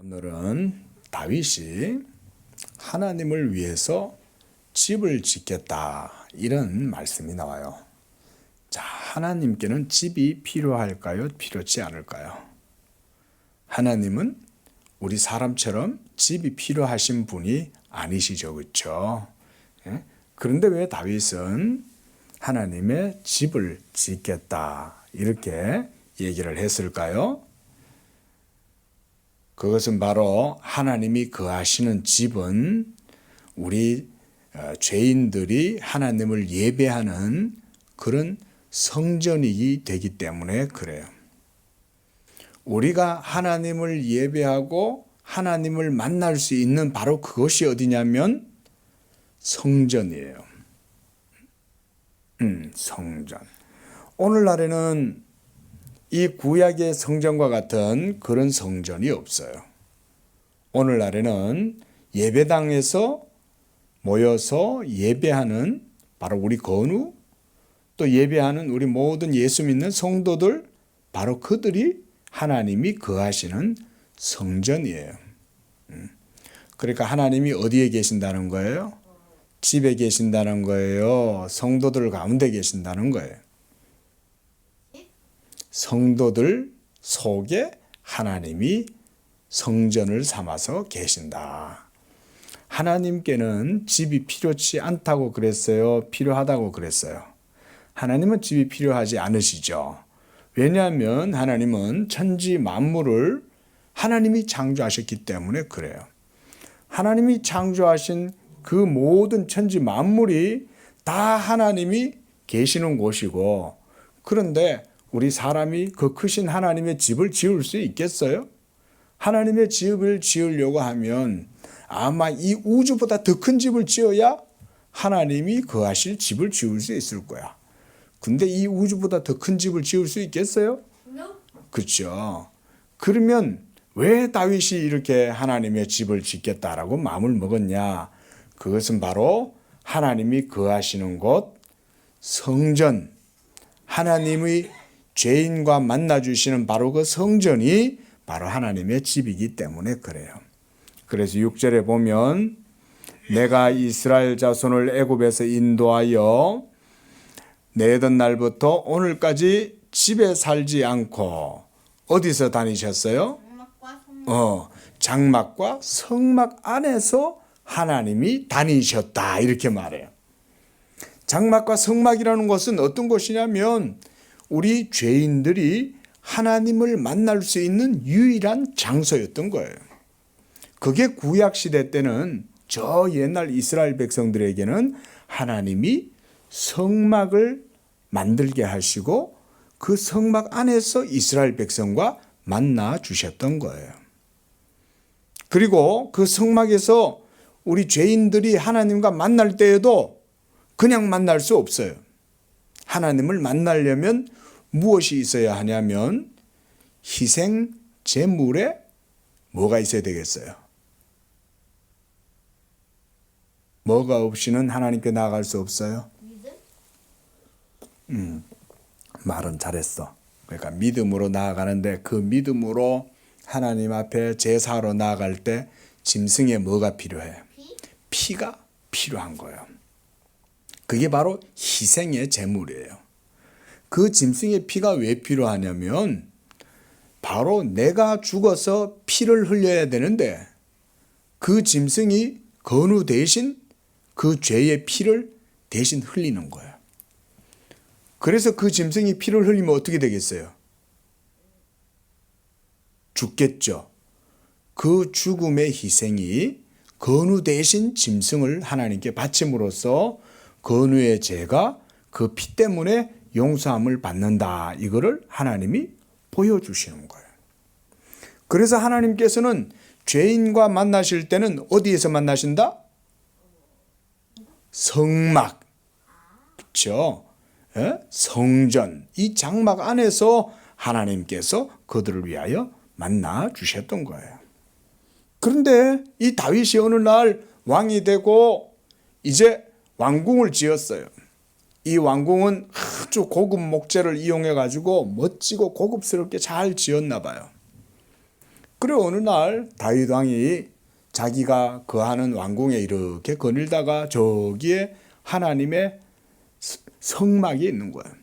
오늘은 다윗이 하나님을 위해서 집을 짓겠다 이런 말씀이 나와요. 자, 하나님께는 집이 필요할까요? 필요치 않을까요? 하나님은 우리 사람처럼 집이 필요하신 분이 아니시죠, 그렇죠? 그런데 왜 다윗은 하나님의 집을 짓겠다 이렇게 얘기를 했을까요? 그것은 바로 하나님이 거하시는 집은 우리 죄인들이 하나님을 예배하는 그런 성전이 되기 때문에 그래요. 우리가 하나님을 예배하고 하나님을 만날 수 있는 바로 그것이 어디냐면 성전이에요. 성전. 오늘날에는 이 구약의 성전과 같은 그런 성전이 없어요. 오늘날에는 예배당에서 모여서 예배하는 바로 우리 건우 또 예배하는 우리 모든 예수 믿는 성도들 바로 그들이 하나님이 거하시는 성전이에요. 그러니까 하나님이 어디에 계신다는 거예요? 집에 계신다는 거예요. 성도들 가운데 계신다는 거예요. 성도들 속에 하나님이 성전을 삼아서 계신다. 하나님께는 집이 필요치 않다고 그랬어요? 필요하다고 그랬어요? 하나님은 집이 필요하지 않으시죠. 왜냐하면 하나님은 천지 만물을 하나님이 창조하셨기 때문에 그래요. 하나님이 창조하신 그 모든 천지 만물이 다 하나님이 계시는 곳이고, 그런데 우리 사람이 그 크신 하나님의 집을 지을 수 있겠어요? 하나님의 집을 지으려고 하면 아마 이 우주보다 더 큰 집을 지어야 하나님이 거하실 집을 지을 수 있을 거야. 근데 이 우주보다 더 큰 집을 지을 수 있겠어요? 그렇죠. 그러면 왜 다윗이 이렇게 하나님의 집을 짓겠다라고 마음을 먹었냐? 그것은 바로 하나님이 거하시는 곳 성전, 하나님의 죄인과 만나주시는 바로 그 성전이 바로 하나님의 집이기 때문에 그래요. 그래서 6절에 보면 내가 이스라엘 자손을 애굽에서 인도하여 내던 날부터 오늘까지 집에 살지 않고 어디서 다니셨어요? 장막과 성막 안에서 하나님이 다니셨다 이렇게 말해요. 장막과 성막이라는 것은 어떤 곳이냐면 우리 죄인들이 하나님을 만날 수 있는 유일한 장소였던 거예요. 그게 구약시대 때는 저 옛날 이스라엘 백성들에게는 하나님이 성막을 만들게 하시고 그 성막 안에서 이스라엘 백성과 만나 주셨던 거예요. 그리고 그 성막에서 우리 죄인들이 하나님과 만날 때에도 그냥 만날 수 없어요. 하나님을 만나려면 무엇이 있어야 하냐면 희생 제물에 뭐가 있어야 되겠어요? 뭐가 없이는 하나님께 나아갈 수 없어요? 말은 잘했어. 그러니까 믿음으로 나아가는데 그 믿음으로 하나님 앞에 제사로 나아갈 때 짐승에 뭐가 필요해? 피가 필요한 거예요. 그게 바로 희생의 제물이에요. 그 짐승의 피가 왜 필요하냐면 바로 내가 죽어서 피를 흘려야 되는데 그 짐승이 건우 대신 그 죄의 피를 대신 흘리는 거예요. 그래서 그 짐승이 피를 흘리면 어떻게 되겠어요? 죽겠죠. 그 죽음의 희생이 건우 대신 짐승을 하나님께 바침으로써 건우의 죄가 그 피 때문에 용서함을 받는다. 이거를 하나님이 보여주시는 거예요. 그래서 하나님께서는 죄인과 만나실 때는 어디에서 만나신다? 성막. 그렇죠? 성전. 이 장막 안에서 하나님께서 그들을 위하여 만나 주셨던 거예요. 그런데 이 다윗이 어느 날 왕이 되고 이제 왕궁을 지었어요. 이 왕궁은 아주 고급 목재를 이용해 가지고 멋지고 고급스럽게 잘 지었나 봐요. 그래 어느 날 다윗 왕이 자기가 거하는 왕궁에 이렇게 거닐다가 저기에 하나님의 성막이 있는 거예요.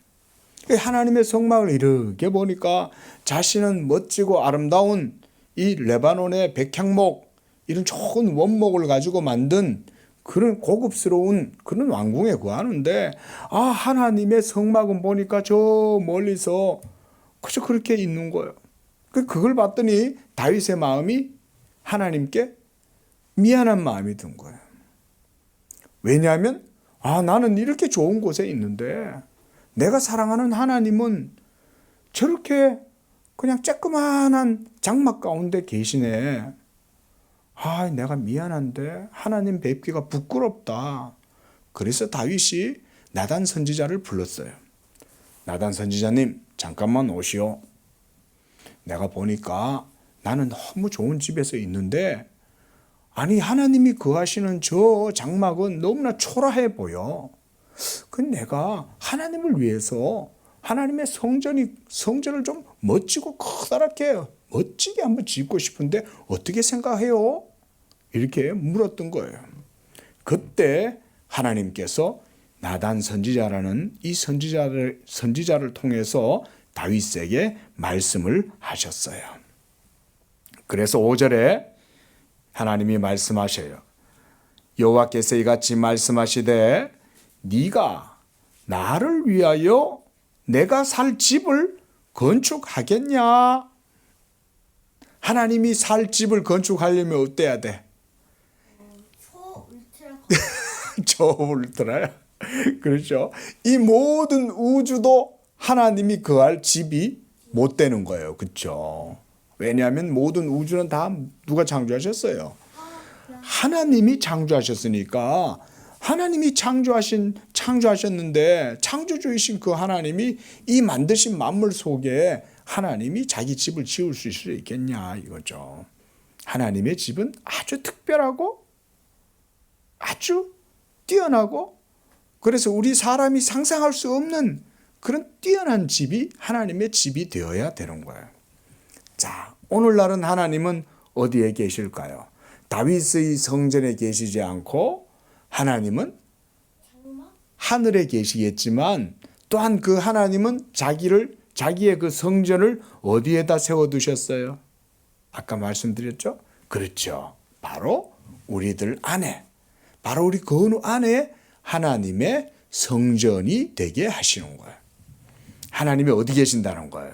하나님의 성막을 이렇게 보니까 자신은 멋지고 아름다운 이 레바논의 백향목 이런 좋은 원목을 가지고 만든 그런 고급스러운 그런 왕궁에 거하는데 하나님의 성막은 보니까 저 멀리서 그저 그렇게 있는 거예요. 그걸 봤더니 다윗의 마음이 하나님께 미안한 마음이 든 거예요. 왜냐하면 나는 이렇게 좋은 곳에 있는데 내가 사랑하는 하나님은 저렇게 그냥 쬐끄만한 장막 가운데 계시네. 내가 미안한데 하나님 뵙기가 부끄럽다. 그래서 다윗이 나단 선지자를 불렀어요. 나단 선지자님, 잠깐만 오시오. 내가 보니까 나는 너무 좋은 집에서 있는데 하나님이 거하시는 저 장막은 너무나 초라해 보여. 내가 하나님을 위해서 하나님의 성전을 좀 멋지고 커다랗게 멋지게 한번 짓고 싶은데 어떻게 생각해요? 이렇게 물었던 거예요. 그때 하나님께서 나단 선지자라는 이 선지자를 통해서 다윗에게 말씀을 하셨어요. 그래서 5절에 하나님이 말씀하셔요. 여호와께서 이같이 말씀하시되 네가 나를 위하여 내가 살 집을 건축하겠냐? 하나님이 살 집을 건축하려면 어때야 돼? 초울트라야. 그렇죠. 이 모든 우주도 하나님이 거할 집이 못 되는 거예요. 그렇죠. 왜냐하면 모든 우주는 다 누가 창조하셨어요? 하나님이 창조하셨으니까 하나님이 창조하셨는데 창조주이신 그 하나님이 이 만드신 만물 속에 하나님이 자기 집을 지을 수 있겠냐 이거죠. 하나님의 집은 아주 특별하고 아주 뛰어나고 그래서 우리 사람이 상상할 수 없는 그런 뛰어난 집이 하나님의 집이 되어야 되는 거예요. 자, 오늘날은 하나님은 어디에 계실까요? 다윗의 성전에 계시지 않고 하나님은 하늘에 계시겠지만 또한 그 하나님은 자기의 그 성전을 어디에다 세워두셨어요? 아까 말씀드렸죠? 그렇죠. 바로 우리들 안에, 바로 우리 건우 안에 하나님의 성전이 되게 하시는 거예요. 하나님이 어디 계신다는 거예요?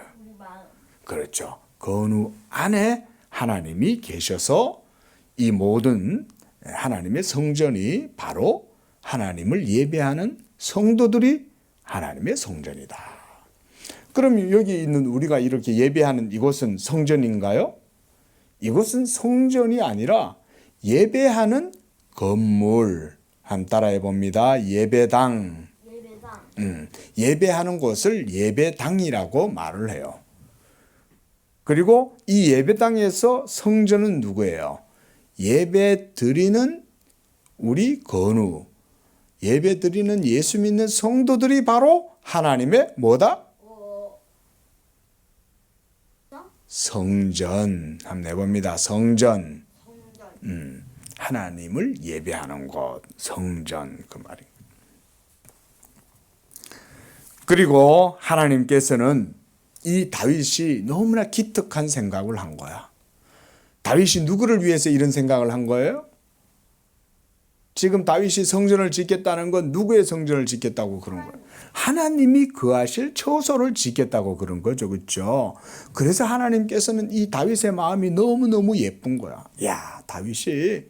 그렇죠. 건우 안에 하나님이 계셔서 이 모든 하나님의 성전이 바로 하나님을 예배하는 성도들이 하나님의 성전이다. 그럼 여기 있는 우리가 이렇게 예배하는 이곳은 성전인가요? 이곳은 성전이 아니라 예배하는 건물. 한번 따라해 봅니다. 예배당. 예배하는 곳을 예배당이라고 말을 해요. 그리고 이 예배당에서 성전은 누구예요? 예배 드리는 우리 건우, 예배 드리는 예수 믿는 성도들이 바로 하나님의 뭐다? 성전. 한번 내봅니다. 성전. 하나님을 예배하는 곳, 성전 그 말입니다. 그리고 하나님께서는 이 다윗이 너무나 기특한 생각을 한 거야. 다윗이 누구를 위해서 이런 생각을 한 거예요? 지금 다윗이 성전을 짓겠다는 건 누구의 성전을 짓겠다고 그런 거예요? 하나님이 거하실 처소를 짓겠다고 그런 거죠. 그렇죠? 그래서 하나님께서는 이 다윗의 마음이 너무너무 예쁜 거야. 야, 다윗이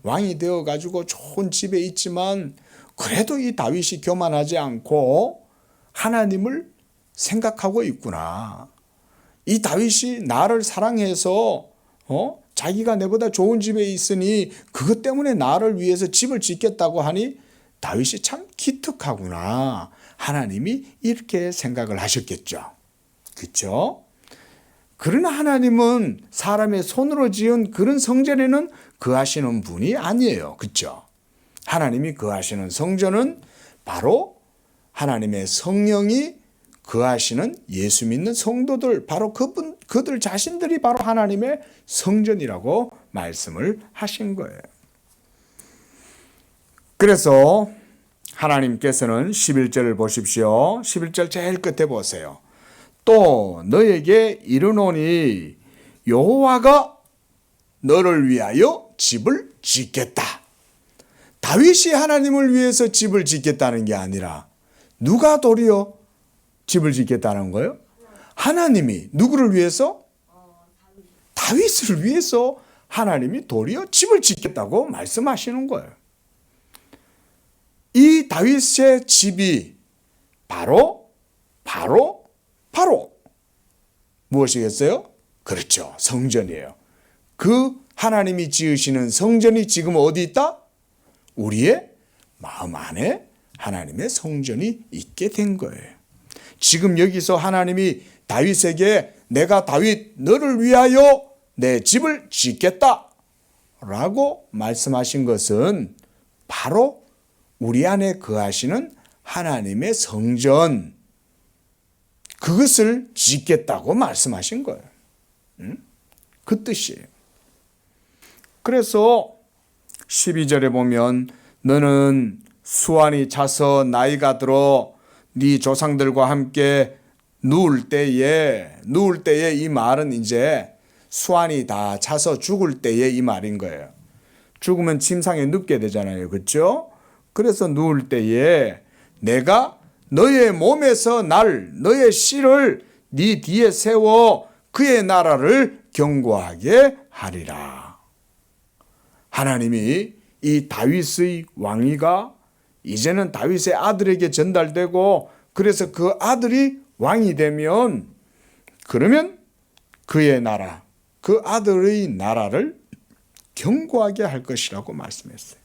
왕이 되어 가지고 좋은 집에 있지만 그래도 이 다윗이 교만하지 않고 하나님을 생각하고 있구나. 이 다윗이 나를 사랑해서 자기가 내보다 좋은 집에 있으니 그것 때문에 나를 위해서 집을 짓겠다고 하니 다윗이 참 기특하구나. 하나님이 이렇게 생각을 하셨겠죠. 그렇죠? 그러나 하나님은 사람의 손으로 지은 그런 성전에는 거하시는 분이 아니에요. 그렇죠? 하나님이 거하시는 성전은 바로 하나님의 성령이 거하시는 예수 믿는 성도들, 바로 그들 자신들이 바로 하나님의 성전이라고 말씀을 하신 거예요. 그래서 하나님께서는 11절을 보십시오. 11절 제일 끝에 보세요. 또 너에게 이르노니 여호와가 너를 위하여 집을 짓겠다. 다윗이 하나님을 위해서 집을 짓겠다는 게 아니라 누가 도리어 집을 짓겠다는 거예요? 하나님이 누구를 위해서? 다윗을 위해서 하나님이 도리어 집을 짓겠다고 말씀하시는 거예요. 이 다윗의 집이 바로 무엇이겠어요? 그렇죠. 성전이에요. 그 하나님이 지으시는 성전이 지금 어디 있다? 우리의 마음 안에 하나님의 성전이 있게 된 거예요. 지금 여기서 하나님이 다윗에게 내가 다윗 너를 위하여 내 집을 짓겠다 라고 말씀하신 것은 바로 우리 안에 거하시는 하나님의 성전, 그것을 짓겠다고 말씀하신 거예요. 그 뜻이에요. 그래서 12절에 보면 너는 수완이 차서 나이가 들어 네 조상들과 함께 누울 때에 이 말은 이제 수완이 다 차서 죽을 때에 이 말인 거예요. 죽으면 침상에 눕게 되잖아요. 그렇죠? 그래서 누울 때에 내가 너의 몸에서 너의 씨를 네 뒤에 세워 그의 나라를 견고하게 하리라. 하나님이 이 다윗의 왕위가 이제는 다윗의 아들에게 전달되고, 그래서 그 아들이 왕이 되면 그러면 그의 나라, 그 아들의 나라를 견고하게 할 것이라고 말씀했어요.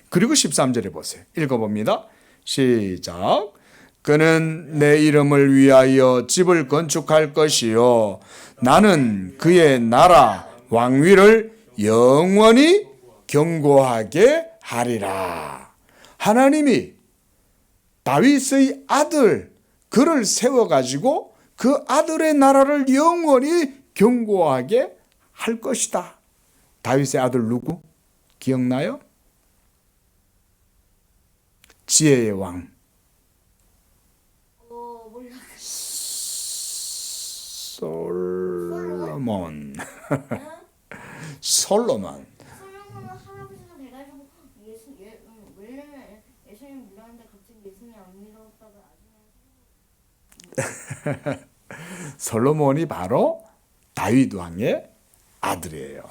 그리고 13절에 보세요. 읽어봅니다. 시작. 그는 내 이름을 위하여 집을 건축할 것이요 나는 그의 나라 왕위를 영원히 견고하게 하리라. 하나님이 다윗의 아들 그를 세워가지고 그 아들의 나라를 영원히 견고하게 할 것이다. 다윗의 아들 누구? 기억나요? 지혜의 왕 솔로몬. 솔로몬. 할아버지가 돼가지고 왜냐면 예수님 믿었는데 갑자기 예수님 안 믿었다가 솔로몬이 바로 다윗 왕의 아들이에요.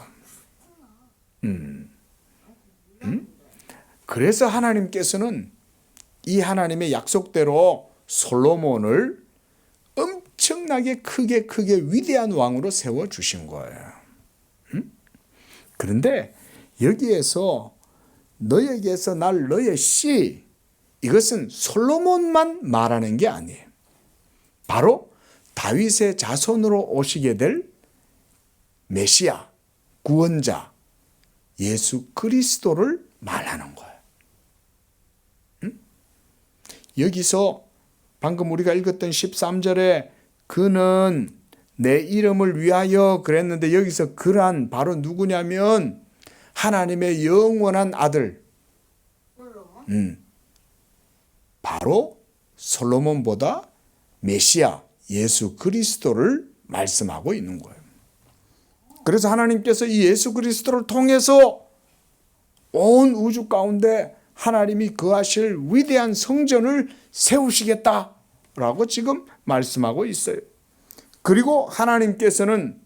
그래서 하나님께서는 이 하나님의 약속대로 솔로몬을 엄청나게 크게 위대한 왕으로 세워주신 거예요. 그런데 여기에서 너에게서 날 너의 씨, 이것은 솔로몬만 말하는 게 아니에요. 바로 다윗의 자손으로 오시게 될 메시아, 구원자, 예수 그리스도를 말하는 거예요. 여기서 방금 우리가 읽었던 13절에 그는 내 이름을 위하여 그랬는데 여기서 그란 바로 누구냐면 하나님의 영원한 아들, 바로 솔로몬보다 메시아 예수 그리스도를 말씀하고 있는 거예요. 그래서 하나님께서 이 예수 그리스도를 통해서 온 우주 가운데 하나님이 거하실 위대한 성전을 세우시겠다라고 지금 말씀하고 있어요. 그리고 하나님께서는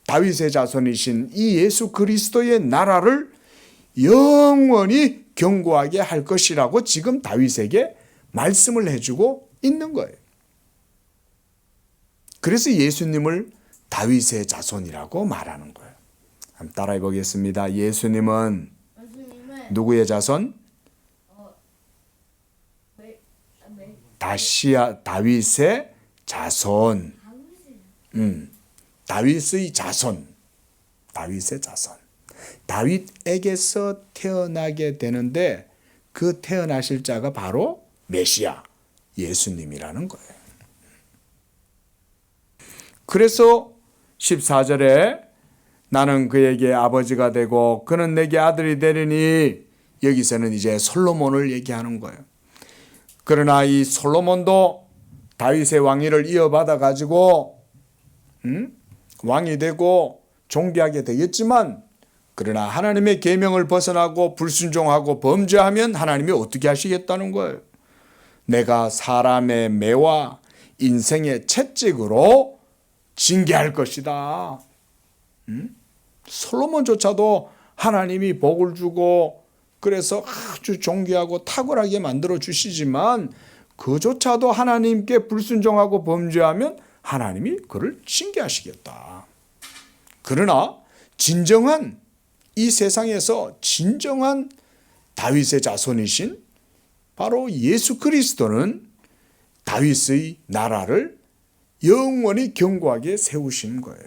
다윗의 자손이신 이 예수 그리스도의 나라를 영원히 견고하게 할 것이라고 지금 다윗에게 말씀을 해주고 있는 거예요. 그래서 예수님을 다윗의 자손이라고 말하는 거예요. 한번 따라해 보겠습니다. 예수님은 누구의 자손? 다윗의 자손. 다윗의 자손. 다윗의 자손. 다윗에게서 태어나게 되는데 그 태어나실 자가 바로 메시아, 예수님이라는 거예요. 그래서 14절에 나는 그에게 아버지가 되고 그는 내게 아들이 되리니, 여기서는 이제 솔로몬을 얘기하는 거예요. 그러나 이 솔로몬도 다윗의 왕위를 이어받아 가지고 왕이 되고 존귀하게 되겠지만, 그러나 하나님의 계명을 벗어나고 불순종하고 범죄하면 하나님이 어떻게 하시겠다는 거예요. 내가 사람의 매와 인생의 채찍으로 징계할 것이다. 솔로몬조차도 하나님이 복을 주고 그래서 아주 존귀하고 탁월하게 만들어 주시지만, 그조차도 하나님께 불순종하고 범죄하면 하나님이 그를 징계하시겠다. 그러나 진정한 이 세상에서 진정한 다윗의 자손이신 바로 예수 그리스도는 다윗의 나라를 영원히 견고하게 세우신 거예요.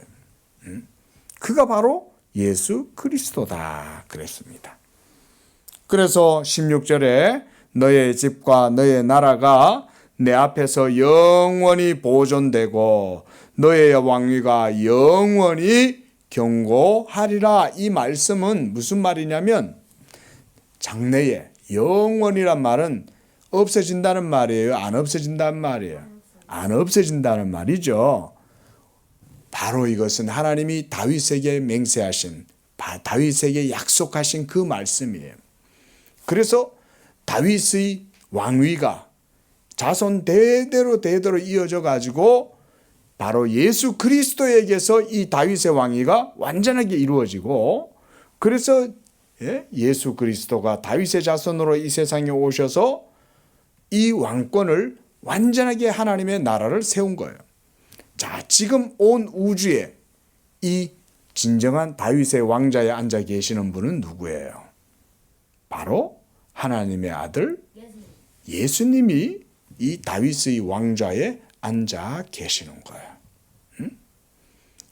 그가 바로 예수 그리스도다 그랬습니다. 그래서 16절에 너의 집과 너의 나라가 내 앞에서 영원히 보존되고 너의 왕위가 영원히 견고하리라. 이 말씀은 무슨 말이냐면, 장래에 영원이란 말은 없어진다는 말이에요? 안 없어진다는 말이에요? 안 없어진다는 말이죠. 바로 이것은 하나님이 다윗에게 맹세하신, 다윗에게 약속하신 그 말씀이에요. 그래서 다윗의 왕위가 자손 대대로 이어져 가지고 바로 예수 그리스도에게서 이 다윗의 왕위가 완전하게 이루어지고, 그래서 예수 그리스도가 다윗의 자손으로 이 세상에 오셔서 이 왕권을 완전하게 하나님의 나라를 세운 거예요. 자, 지금 온 우주에 이 진정한 다윗의 왕자에 앉아 계시는 분은 누구예요? 바로 하나님의 아들 예수님이 이 다윗의 왕좌에 앉아 계시는 거예요.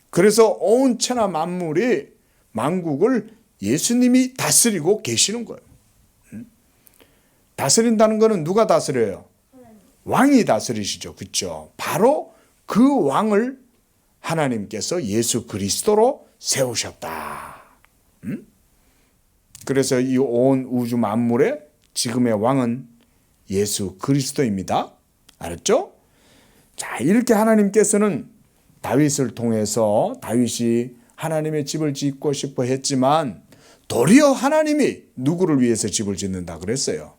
그래서 온 천하 만물이, 만국을 예수님이 다스리고 계시는 거예요. 다스린다는 것은 누가 다스려요? 왕이 다스리시죠. 그렇죠? 바로 그 왕을 하나님께서 예수 그리스도로 세우셨다. 그래서 이 온 우주 만물의 지금의 왕은 예수 그리스도입니다. 알았죠? 자, 이렇게 하나님께서는 다윗을 통해서, 다윗이 하나님의 집을 짓고 싶어 했지만 도리어 하나님이 누구를 위해서 집을 짓는다 그랬어요?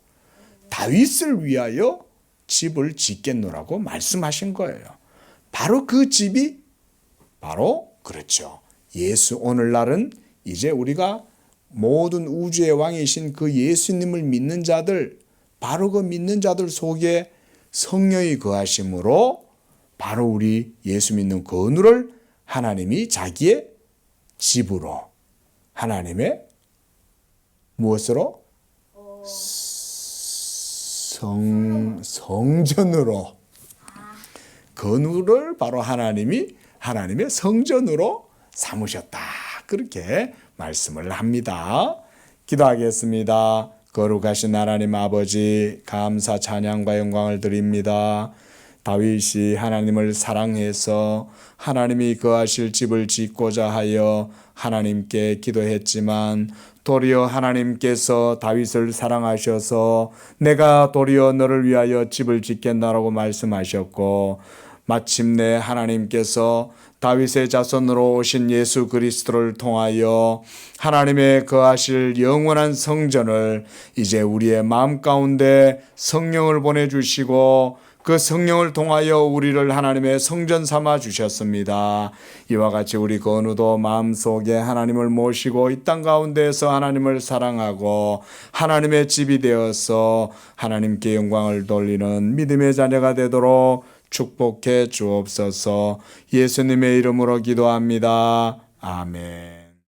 다윗을 위하여 집을 짓겠노라고 말씀하신 거예요. 바로 그 집이 바로, 그렇죠, 예수. 오늘날은 이제 우리가 모든 우주의 왕이신 그 예수님을 믿는 자들, 바로 그 믿는 자들 속에 성령이 거하심으로 바로 우리 예수 믿는 건우를 하나님이 자기의 집으로, 하나님의 무엇으로? 성전으로, 건우를 바로 하나님이 하나님의 성전으로 삼으셨다. 그렇게 말씀을 합니다. 기도하겠습니다. 거룩하신 하나님 아버지, 감사 찬양과 영광을 드립니다. 다윗이 하나님을 사랑해서 하나님이 거하실 집을 짓고자 하여 하나님께 기도했지만, 도리어 하나님께서 다윗을 사랑하셔서 내가 도리어 너를 위하여 집을 짓겠다라고 말씀하셨고, 마침내 하나님께서 다윗의 자손으로 오신 예수 그리스도를 통하여 하나님의 거하실 영원한 성전을 이제 우리의 마음 가운데 성령을 보내주시고 그 성령을 통하여 우리를 하나님의 성전 삼아 주셨습니다. 이와 같이 우리 건우도 마음속에 하나님을 모시고 이 땅 가운데에서 하나님을 사랑하고 하나님의 집이 되어서 하나님께 영광을 돌리는 믿음의 자녀가 되도록 축복해 주옵소서. 예수님의 이름으로 기도합니다. 아멘.